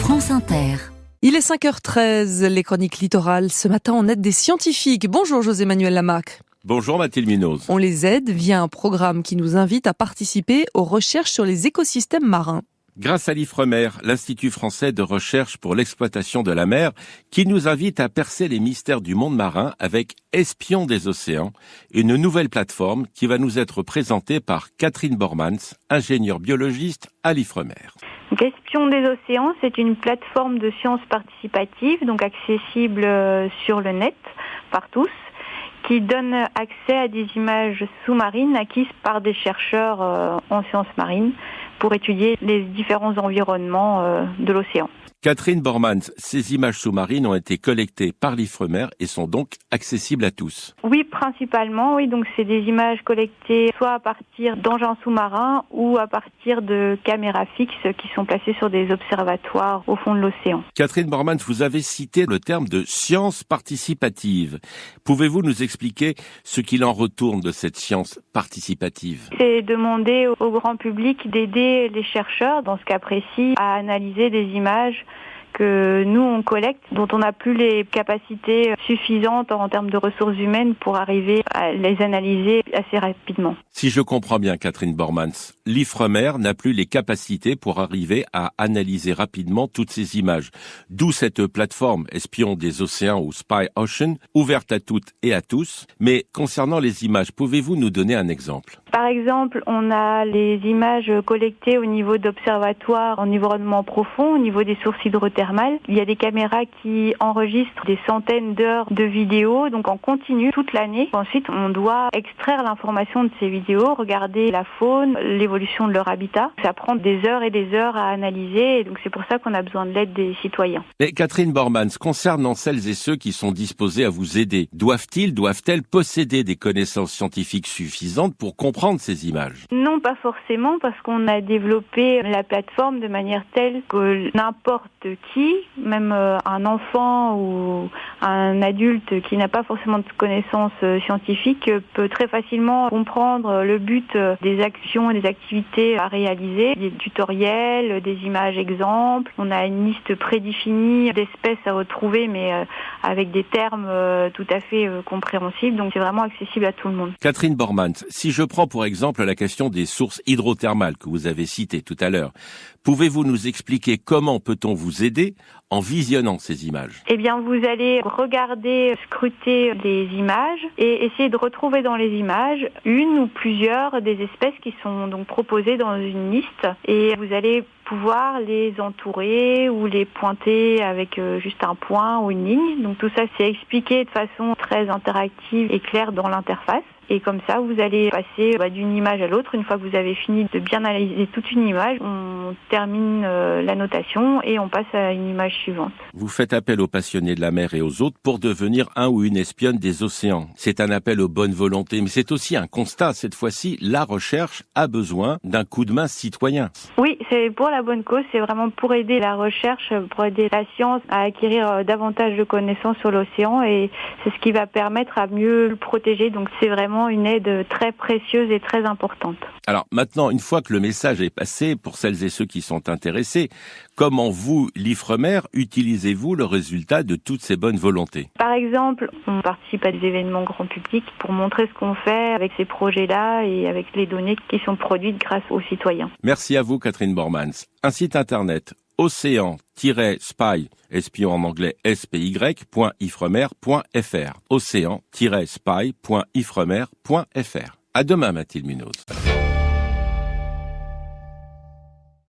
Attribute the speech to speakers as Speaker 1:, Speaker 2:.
Speaker 1: France Inter.
Speaker 2: Il est 5h13, les chroniques littorales. Ce matin, on aide des scientifiques. Bonjour José-Manuel Lamarque.
Speaker 3: Bonjour Mathilde Munoz.
Speaker 2: On les aide via un programme qui nous invite à participer aux recherches sur les écosystèmes marins.
Speaker 3: Grâce à l'IFREMER, l'Institut français de recherche pour l'exploitation de la mer, qui nous invite à percer les mystères du monde marin avec Espions des océans, une nouvelle plateforme qui va nous être présentée par Catherine Bormans, ingénieure biologiste à l'IFREMER.
Speaker 4: Espions des océans, c'est une plateforme de sciences participatives, donc accessible sur le net par tous, qui donne accès à des images sous-marines acquises par des chercheurs en sciences marines pour étudier les différents environnements de l'océan.
Speaker 3: Catherine Bormans, ces images sous-marines ont été collectées par l'IFREMER et sont donc accessibles à tous.
Speaker 4: Oui, principalement, oui. Donc c'est des images collectées soit à partir d'engins sous-marins ou à partir de caméras fixes qui sont placées sur des observatoires au fond de l'océan.
Speaker 3: Catherine Bormans, vous avez cité le terme de science participative. Pouvez-vous nous expliquer ce qu'il en retourne de cette science participative ?
Speaker 4: C'est demander au grand public d'aider les chercheurs, dans ce cas précis, à analyser des images que nous on collecte, dont on n'a plus les capacités suffisantes en termes de ressources humaines pour arriver à les analyser assez rapidement.
Speaker 3: Si je comprends bien, Catherine Bormans, l'IFREMER n'a plus les capacités pour arriver à analyser rapidement toutes ces images. D'où cette plateforme Espions des océans ou Spy Ocean, ouverte à toutes et à tous. Mais concernant les images, pouvez-vous nous donner un exemple ?
Speaker 4: Par exemple, on a les images collectées au niveau d'observatoires en environnement profond, au niveau des sources hydrothermales. Il y a des caméras qui enregistrent des centaines d'heures de vidéos, donc en continu toute l'année. Ensuite, on doit extraire l'information de ces vidéos, regarder la faune, l'évolution de leur habitat. Ça prend des heures et des heures à analyser, et donc c'est pour ça qu'on a besoin de l'aide des citoyens.
Speaker 3: Et Catherine Bormans, concernant celles et ceux qui sont disposés à vous aider, doivent-elles posséder des connaissances scientifiques suffisantes pour comprendre ces images ?
Speaker 4: Non, pas forcément, parce qu'on a développé la plateforme de manière telle que n'importe qui, même un enfant ou un adulte qui n'a pas forcément de connaissances scientifiques, peut très facilement comprendre le but des actions et des activités à réaliser, des tutoriels, des images exemples. On a une liste prédéfinie d'espèces à retrouver, mais avec des termes tout à fait compréhensibles, donc c'est vraiment accessible à tout le monde.
Speaker 3: Catherine Bormans, si je prends pour exemple la question des sources hydrothermales que vous avez citées tout à l'heure, pouvez-vous nous expliquer comment peut-on vous aider en visionnant ces images ?
Speaker 4: Eh bien, vous allez regarder, scruter les images et essayer de retrouver dans les images une ou plusieurs des espèces qui sont donc proposées dans une liste, et vous allez pouvoir les entourer ou les pointer avec juste un point ou une ligne. Donc tout ça, c'est expliqué de façon très interactive et claire dans l'interface. Et comme ça, vous allez passer d'une image à l'autre. Une fois que vous avez fini de bien analyser toute une image, on termine la notation et on passe à une image suivante.
Speaker 3: Vous faites appel aux passionnés de la mer et aux autres pour devenir un ou une espionne des océans. C'est un appel aux bonnes volontés, mais c'est aussi un constat. Cette fois-ci, la recherche a besoin d'un coup de main citoyen.
Speaker 4: Oui, c'est pour la bonne cause. C'est vraiment pour aider la recherche, pour aider la science à acquérir davantage de connaissances sur l'océan, et c'est ce qui va permettre à mieux le protéger. Donc c'est vraiment une aide très précieuse et très importante.
Speaker 3: Alors maintenant, une fois que le message est passé, pour celles et ceux qui sont intéressés, comment vous, l'IFREMER, utilisez-vous le résultat de toutes ces bonnes volontés ?
Speaker 4: Par exemple, on participe à des événements grand public pour montrer ce qu'on fait avec ces projets-là et avec les données qui sont produites grâce aux citoyens.
Speaker 3: Merci à vous, Catherine Bormans. Un site internet océan-spy, espion en anglais spy.ifremer.fr, océan-spy.ifremer.fr. À demain, Mathilde Munoz.